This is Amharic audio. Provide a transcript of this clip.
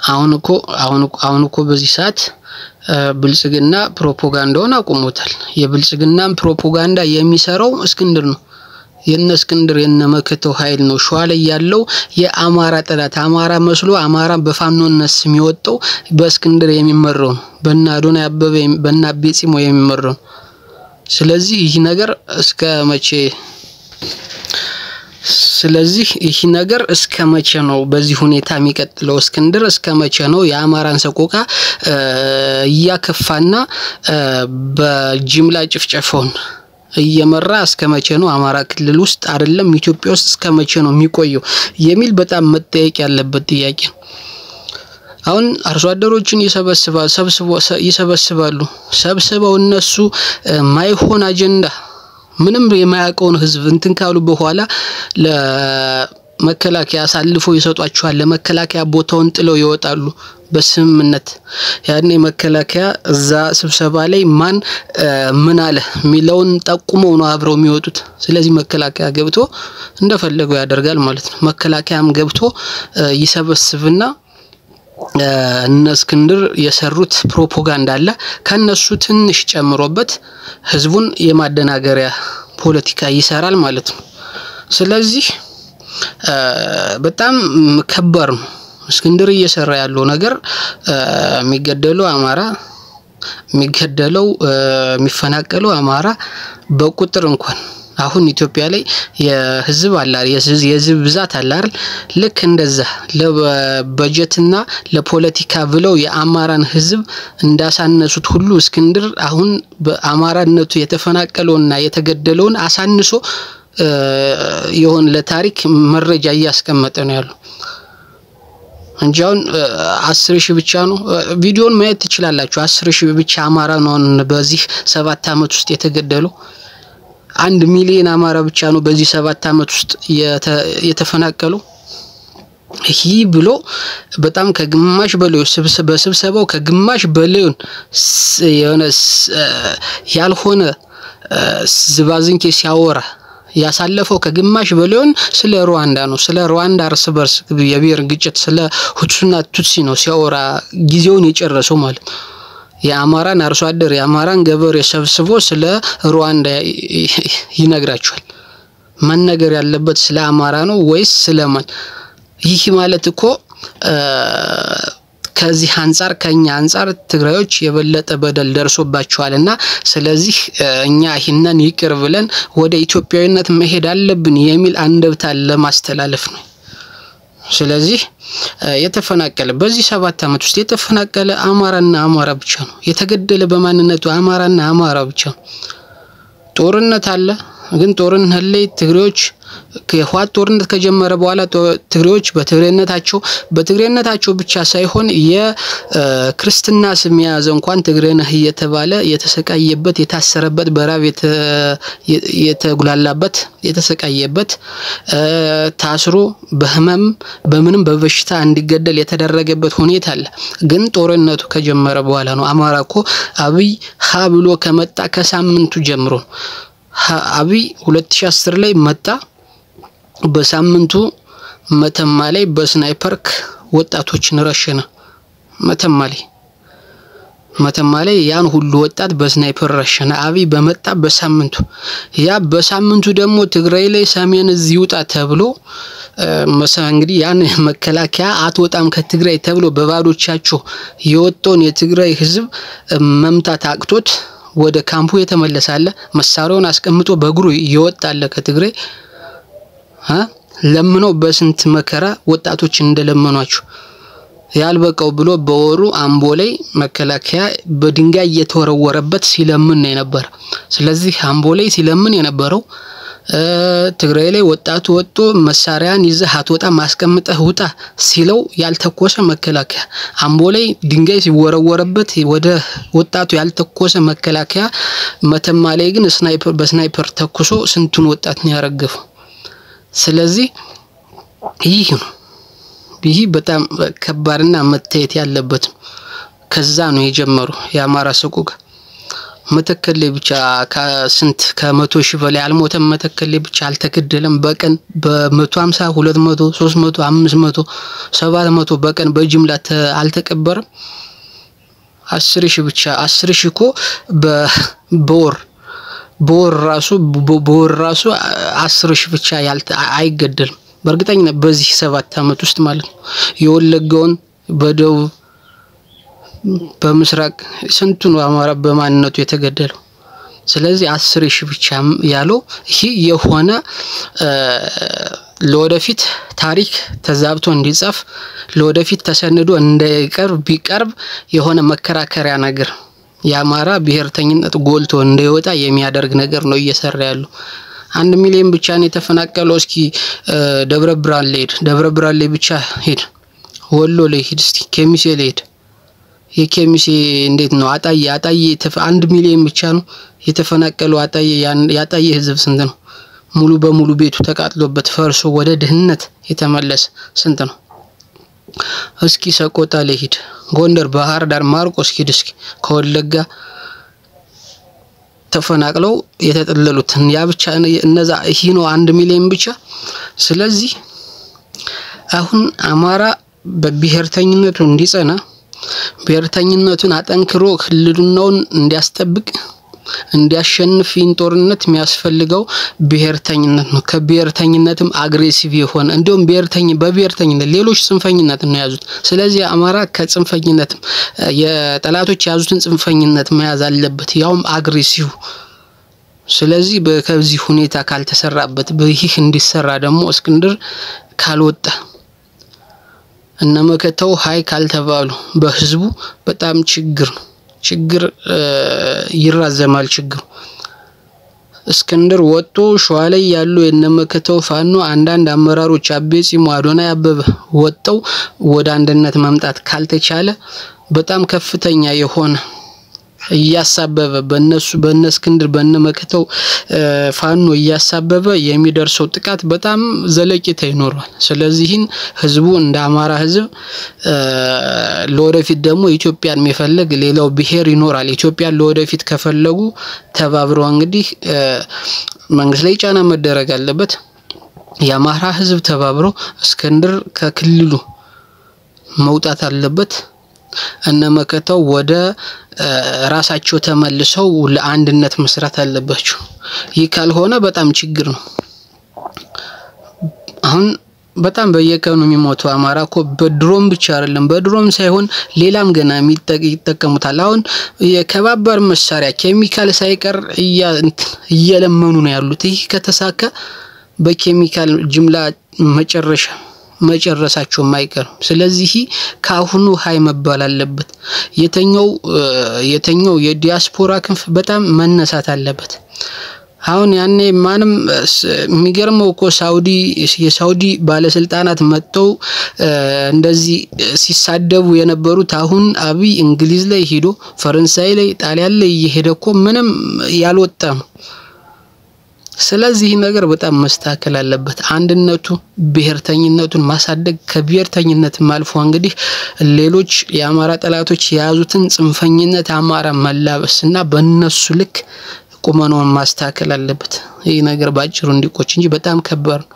አሁን እኮ በዚህ ሰዓት ብልጽግና ፕሮፓጋንዳውን አቁሞታል። የብልጽግናን ፕሮፓጋንዳ የሚሰራው እስክንድር ነው። የነ እስክንድር የነ መከተው ኃይል ነው። ሸዋ ላይ ያለው የአማራ ጠላት አማራ መስሎ አማራ በፋኖነት ስም የወጣው በእስክንድር የሚመራው ነው። በእናዶና ያበበ በእናቤጺሞ የሚመራው። ስለዚህ ይህ ነገር እስከ መቼ ነው በዚህ ሁኔታ የሚቀጥለው? እስክንድር እስከ መቼ ነው የአማራን ሰቆቃ እያከፋና በጅምላ ጭፍጨፋውን እየመራ እስከ መቼ ነው አማራ ክልል ውስጥ አይደለም ኢትዮጵያ ውስጥ እስከ መቼ ነው የሚቆየው የሚል በጣም መጠየቅ ያለበት ጥያቄ ነው። አሁን አርሶ አደሮችን ይሰበስባሉ። ሰብስበው እነሱ ማይሆን አጀንዳ ምንም የማያውቀውን ህዝብ እንትን ካሉ በኋላ ለመከላከያ አሳልፎ ይሰጧቸዋል። ለመከላከያ ቦታውን ጥለው ይወጣሉ በስምምነት። ያኔ መከላከያ እዛ ስብሰባ ላይ ማን ምን አለ ሚለውን ጠቁመው ነው አብረው የሚወጡት። ስለዚህ መከላከያ ገብቶ እንደፈለገው ያደርጋል ማለት ነው። መከላከያም ገብቶ ይሰበስብና እነ እስክንድር የሰሩት ፕሮፓጋንዳ አለ ከነሱ ትንሽ ጨምሮበት ህዝቡን የማደናገሪያ ፖለቲካ ይሰራል ማለት ነው። ስለዚህ በጣም ከባድ ነው እስክንድር እየሰራ ያለው ነገር። የሚገደለው አማራ የሚፈናቀለው አማራ በቁጥር እንኳን አሁን ኢትዮጵያ ላይ የህዝብ ብዛት አለ አይደል? ልክ እንደዛ ለበጀትና ለፖለቲካ ብለው የአማራን ህዝብ እንዳሳነሱት ሁሉ እስክንድር አሁን በአማራነቱ የተፈናቀለውና የተገደለውን አሳንሶ የሆነ ለታሪክ መረጃ እያስቀመጠ ነው ያለው እንጂ አሁን 10,000 ብቻ ነው። ቪዲዮን ማየት ትችላላችሁ። 10,000 ብቻ አማራ ነው በዚህ 7 አመት ውስጥ የተገደለው። 1 ሚሊዮን አማራ ብቻ ነው በዚህ 7 አመት ውስጥ የተፈናቀለው። ይሄ ብሎ በጣም ከግማሽ በላይ በስብሰባው ከግማሽ በላይ የሆነ ያልሆነ ዝባዝንኬ ሲያወራ ያሳለፈው ከግማሽ በላይ ስለ ሩዋንዳ ነው። ስለ ሩዋንዳ እርስ በርስ የብሔር ግጭት ስለ ሁቱና ቱትሲ ነው ሲያወራ ጊዜውን የጨረሰው ማለት ነው። የአማራን አርሶ አደር የአማራን ገበሬ ሰብስቦ ስለ ሩዋንዳ ይነግራቸዋል። ማን ነገር ያለበት ስለ አማራ ነው ወይስ ስለማን? ይህ ማለት እኮ ከዚህ አንፃር ከኛ አንፃር ትግራዮች የበለጠ በደል ደርሶባቸዋልና ስለዚህ እኛ ይሄንን ይቅር ብለን ወደ ኢትዮጵያዊነት መሄድ አለብን የሚል አንደብታ ለማስተላለፍ ነው። ስለዚህ የተፈናቀለ በዚህ 7 አመት ውስጥ የተፈናቀለ አማራና አማራ ብቻ ነው። የተገደለ በማንነቱ አማራና አማራ ብቻ ነው። ጦርነት አለ ግን ጦርነት ላይ ትግሬዎች ከህዋት ጦርነት ከጀመረ በኋላ ትግሬዎች በትግሬነታቸው ብቻ ሳይሆን የክርስትና ስም ያዘ እንኳን ትግሬ ነህ እየተባለ የተሰቃየበት የታሰረበት በራብ የተጉላላበት የተሰቃየበት ታስሮ በህመም በምንም በበሽታ እንዲገደል የተደረገበት ሁኔታ አለ። ግን ጦርነቱ ከጀመረ በኋላ ነው። አማራኮ አብይ ሀ ብሎ ከመጣ ከሳምንቱ ጀምሮ አብይ 2010 ላይ መጣ። በሳምንቱ መተማ ላይ በስናይፐር ወጣቶችን ረሸነ። መተማ ላይ ያን ሁሉ ወጣት በስናይፐር ረሸነ አብይ በመጣ በሳምንቱ። ያ በሳምንቱ ደግሞ ትግራይ ላይ ሰሜን እዚህ ይውጣ ተብሎ እንግዲህ ያን መከላከያ አትወጣም ከትግራይ ተብሎ በባዶቻቸው የወጣውን የትግራይ ህዝብ መምታት አቅቶት ወደ ካምፑ የተመለሳለ መሳሪያውን አስቀምጦ በእግሩ ይወጣል ከትግራይ ለምነው በስንት መከራ ወጣቶች እንደለመኗቸው ያልበቀው ብሎ በወሩ አምቦ ላይ መከላከያ በድንጋይ እየተወረወረበት ሲለምን ነበር። ስለዚህ አምቦ ላይ ሲለምን የነበረው ትግራይ ላይ ወጣቱ ወጥቶ መሳሪያን ይዘህ አትወጣ ማስቀምጠህ ውጣ ሲለው ያልተኮሰ መከላከያ አምቦ ላይ ድንጋይ ሲወረወረበት ወደ ወጣቱ ያልተኮሰ መከላከያ መተማ ላይ ግን በስናይፐር ተኩሶ ስንቱን ወጣት ነው ያረገፈው። ስለዚህ ይህ በጣም ከባድና መታየት ያለበት ከዛ ነው የጀመረው የአማራ ሰቆቃ መተከል ላይ ብቻ ከስንት ከመቶ ሺህ በላይ አልሞተም። መተከል ላይ ብቻ አልተገደለም። በቀን በ150 200 300 500 700 በቀን በጅምላ አልተቀበረም። 10 ሺህ ብቻ 10 ሺህ እኮ በወር ራሱ 10 ሺህ ብቻ አይገደልም። በእርግጠኝነት በዚህ 7 አመት ውስጥ ማለት ነው። የወለጋውን በደቡብ በምስራቅ ስንቱ ነው አማራ በማንነቱ የተገደለው። ስለዚህ 10 ሺህ ብቻ ያለው ይሄ የሆነ ለወደፊት ታሪክ ተዛብቶ እንዲጻፍ ለወደፊት ተሰንዶ ቢቀርብ የሆነ መከራከሪያ ነገር የአማራ ብሔርተኝነት ጎልቶ እንዳይወጣ የሚያደርግ ነገር ነው እየሰራ ያለው። 1 ሚሊዮን ብቻ ነው የተፈናቀለው። እስኪ ደብረ ብርሃን ላይ ብቻ ሄድ፣ ወሎ ላይ ሄድ፣ እስቲ ኬሚሴ ላይ ሄድ። የኬሚሴ እንዴት ነው? አጣዬ 1 ሚሊዮን ብቻ ነው የተፈናቀለው። ያጣዬ ህዝብ ስንት ነው? ሙሉ በሙሉ ቤቱ ተቃጥሎበት ፈርሶ ወደ ድህነት የተመለሰ ስንት ነው? እስኪ ሰቆጣ ላይ ሄድ፣ ጎንደር፣ ባህር ዳር፣ ማርቆስ ሄድ። እስኪ ከወለጋ ተፈናቅለው የተጠለሉት ያ ብቻ እነዛ ይሄ ነው 1 ሚሊዮን ብቻ። ስለዚህ አሁን አማራ በብሔርተኝነቱ እንዲጸና ብሔርተኝነቱን አጠንክሮ ክልሉን እንዲያስጠብቅ እንዲያሸንፍ ጦርነት የሚያስፈልገው ብሔርተኝነት ነው። ከብሔርተኝነትም አግሬሲቭ የሆነ እንደውም በብሔርተኝነት ሌሎች ጽንፈኝነት ነው ያዙት። ስለዚህ አማራ ከጽንፈኝነት የጠላቶች ያዙትን ጽንፈኝነት መያዝ አለበት፣ ያውም አግሬሲቭ። ስለዚህ በከዚህ ሁኔታ ካልተሰራበት በይህ እንዲሰራ ደግሞ እስክንድር ካልወጣ እነመከተው ሃይ ካልተባሉ በህዝቡ በጣም ችግር ይራዘማል ችግሩ። እስክንድር ወጥቶ ሸዋ ላይ ያሉ የነመከተው ፋኖ አንዳንድ አመራሮች አቤጺሙ አዶናይ አበበ ወጥተው ወደ አንድነት መምጣት ካልተቻለ በጣም ከፍተኛ የሆነ እያሳበበ በእነስክንድር በእነመከተው ፋኖ እያሳበበ የሚደርሰው ጥቃት በጣም ዘለቂታ ይኖራል። ስለዚህ ህዝቡ እንደ አማራ ህዝብ ለወደፊት ደግሞ ኢትዮጵያን የሚፈልግ ሌላው ብሔር ይኖራል። ኢትዮጵያን ለወደፊት ከፈለጉ ተባብረው እንግዲህ መንግስት ላይ ጫና መደረግ አለበት። የአማራ ህዝብ ተባብረው እስክንድር ከክልሉ መውጣት አለበት። እነመከተው ወደ ራሳቸው ተመልሰው ለአንድነት መስራት አለባቸው። ይህ ካልሆነ በጣም ችግር ነው። አሁን በጣም በየቀኑ የሚሞተው አማራ እኮ በድሮም ብቻ አይደለም፣ በድሮም ሳይሆን ሌላም ገና ይጠቀሙታል። አሁን የከባበር መሳሪያ ኬሚካል ሳይቀር እየለመኑ ነው ያሉት። ይህ ከተሳካ በኬሚካል ጅምላ መጨረሳቸው ማይቀር። ስለዚህ ካሁኑ ሃይ መባል አለበት። የተኛው የዲያስፖራ ክንፍ በጣም መነሳት አለበት። አሁን ያኔ ማንም የሚገርመው እኮ የሳውዲ ባለስልጣናት መጥተው እንደዚህ ሲሳደቡ የነበሩት አሁን አብይ እንግሊዝ ላይ ሄዶ ፈረንሳይ ላይ ጣሊያን ላይ እየሄደ እኮ ምንም ያልወጣ ነው። ስለዚህ ነገር በጣም መስተካከል አለበት። አንድነቱ ብሔርተኝነቱን ማሳደግ ከብሔርተኝነት ማልፎ እንግዲህ ሌሎች የአማራ ጠላቶች የያዙትን ጽንፈኝነት አማራ መላበስና በእነሱ ልክ ቁመናውን ማስተካከል አለበት። ይሄ ነገር ባጭሩ እንዲቆጭ እንጂ በጣም ከባድ ነው።